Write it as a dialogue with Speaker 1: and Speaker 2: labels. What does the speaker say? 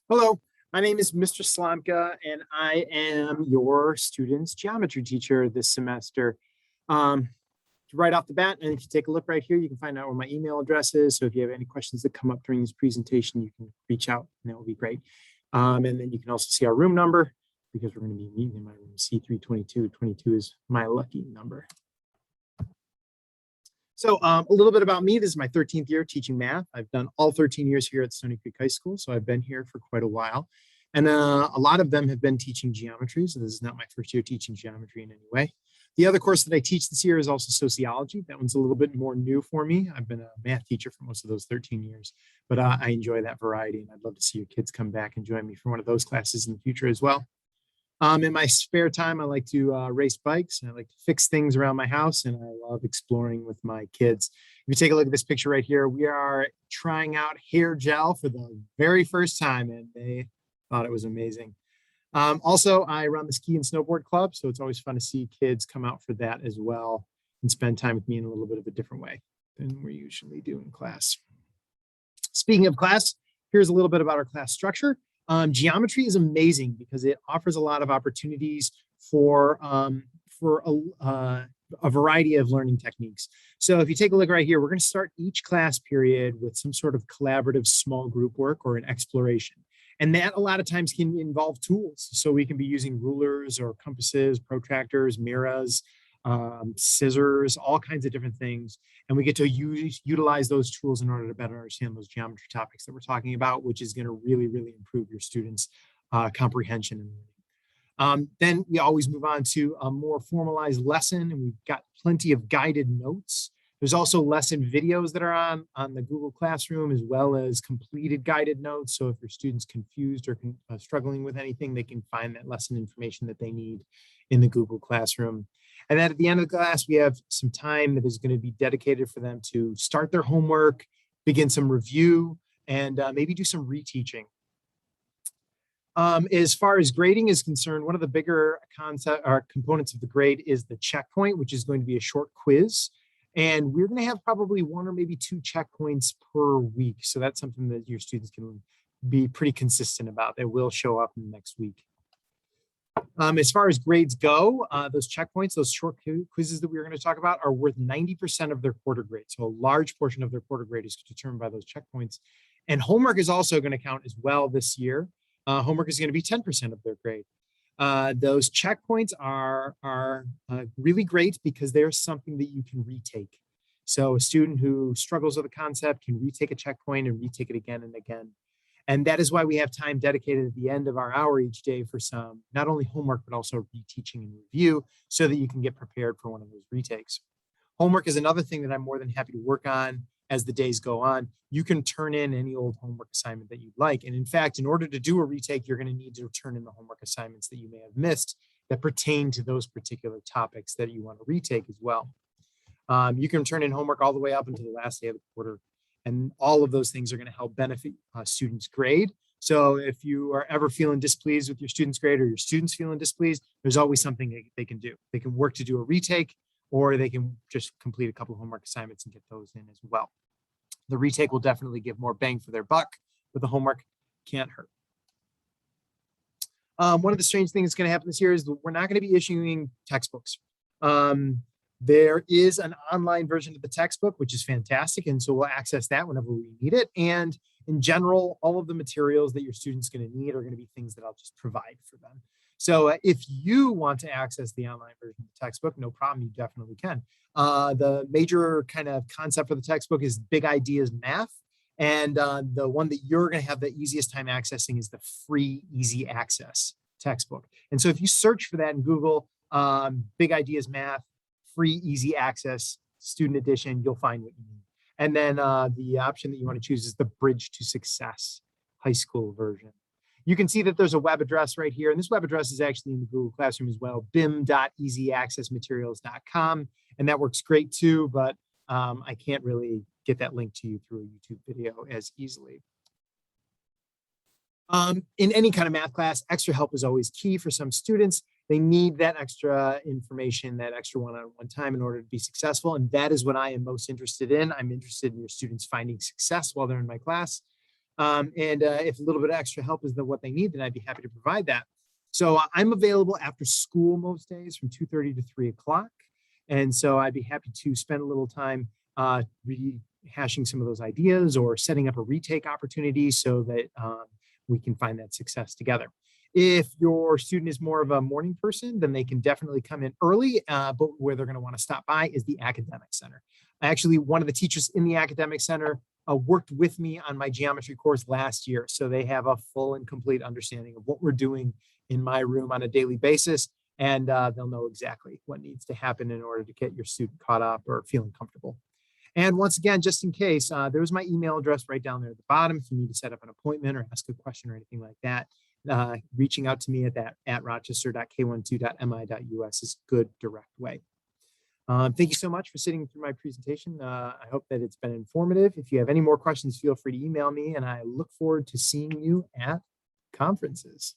Speaker 1: Hello, my name is Mr. Slomka, and I am your student's geometry teacher this semester. Um, right off the bat, and if you take a look right here, you can find out where my email address is. So if you have any questions that come up during this presentation, you can reach out, and that will be great. And then you can also see our room number because we're going to be meeting in my room C322. 22 is my lucky number. So a little bit about me. This is my 13th year teaching math. I've done all 13 years here at Stony Creek High School, so I've been here for quite a while. And a lot of them have been teaching geometry, so this is not my first year teaching geometry in any way. The other course that I teach this year is also sociology. That one's a little bit more new for me. I've been a math teacher for most of those 13 years, but I enjoy that variety, and I'd love to see your kids come back and join me for one of those classes in the future as well. In my spare time, I like to race bikes, and I like to fix things around my house, and I love exploring with my kids. If you take a look at this picture right here, we are trying out hair gel for the very first time, and they thought it was amazing. Also, I run the ski and snowboard club, so it's always fun to see kids come out for that as well and spend time with me in a little bit of a different way than we usually do in class. Speaking of class, here's a little bit about our class structure. Geometry is amazing because it offers a lot of opportunities for a variety of learning techniques. So if you take a look right here, we're going to start each class period with some sort of collaborative small group work or an exploration. And that a lot of times can involve tools. So we can be using rulers or compasses, protractors, mirrors, scissors, all kinds of different things. And we get to utilize those tools in order to better understand those geometry topics that we're talking about, which is going to really, really improve your students' comprehension and learning. Then we always move on to a more formalized lesson, and we've got plenty of guided notes. There's also lesson videos that are on the Google Classroom, as well as completed guided notes. So if your student's confused or struggling with anything, they can find that lesson information that they need in the Google Classroom. And then at the end of the class, we have some time that is going to be dedicated for them to start their homework, begin some review, and maybe do some reteaching. As far as grading is concerned, one of the bigger components of the grade is the checkpoint, which is going to be a short quiz. And we're going to have probably one or maybe two checkpoints per week. So that's something that your students can be pretty consistent about. That will show up in the next week. As far as grades go, those checkpoints, those short quizzes that we were going to talk about are worth 90% of their quarter grade. So a large portion of their quarter grade is determined by those checkpoints. And homework is also going to count as well this year. Homework is going to be 10% of their grade. Those checkpoints are really great because there's something that you can retake. So a student who struggles with a concept can retake a checkpoint and retake it again and again. And that is why we have time dedicated at the end of our hour each day for some, not only homework, but also reteaching and review so that you can get prepared for one of those retakes. Homework is another thing that I'm more than happy to work on as the days go on. You can turn in any old homework assignment that you'd like. And in fact, in order to do a retake, you're going to need to turn in the homework assignments that you may have missed that pertain to those particular topics that you want to retake as well. You can turn in homework all the way up until the last day of the quarter. And all of those things are going to help benefit students' grade. So if you are ever feeling displeased with your student's grade or your students feeling displeased, there's always something they can do. They can work to do a retake, or they can just complete a couple of homework assignments and get those in as well. The retake will definitely give more bang for their buck, but the homework can't hurt. One of the strange things that's going to happen this year is we're not going to be issuing textbooks. There is an online version of the textbook, which is fantastic. And so we'll access that whenever we need it. And in general, all of the materials that your student's going to need are going to be things that I'll just provide for them. So if you want to access the online version of the textbook, no problem, you definitely can. The major kind of concept for the textbook is Big Ideas Math. And the one that you're going to have the easiest time accessing is the free Easy Access textbook. And so if you search for that in Google, Big Ideas Math, free Easy Access student edition, you'll find what you need. And then the option that you want to choose is the Bridge to Success high school version. You can see that there's a web address right here. And this web address is actually in the Google Classroom as well, bim.easyaccessmaterials.com. And that works great too, but I can't really get that link to you through a YouTube video as easily. In any kind of math class, extra help is always key for some students. They need that extra information, that extra one-on-one time in order to be successful. And that is what I am most interested in. I'm interested in your students finding success while they're in my class. And if a little bit of extra help is what they need, then I'd be happy to provide that. So I'm available after school most days from 2:30 to 3 o'clock. And so I'd be happy to spend a little time rehashing some of those ideas or setting up a retake opportunity so that we can find that success together. If your student is more of a morning person, then they can definitely come in early, but where they're going to want to stop by is the academic center. Actually, one of the teachers in the academic center worked with me on my geometry course last year. So they have a full and complete understanding of what we're doing in my room on a daily basis. And they'll know exactly what needs to happen in order to get your student caught up or feeling comfortable. And once again, just in case, there's my email address right down there at the bottom. If you need to set up an appointment or ask a question or anything like that, reaching out to me at rochester.k12.mi.us is a good direct way. Thank you so much for sitting through my presentation. I hope that it's been informative. If you have any more questions, feel free to email me, and I look forward to seeing you at conferences.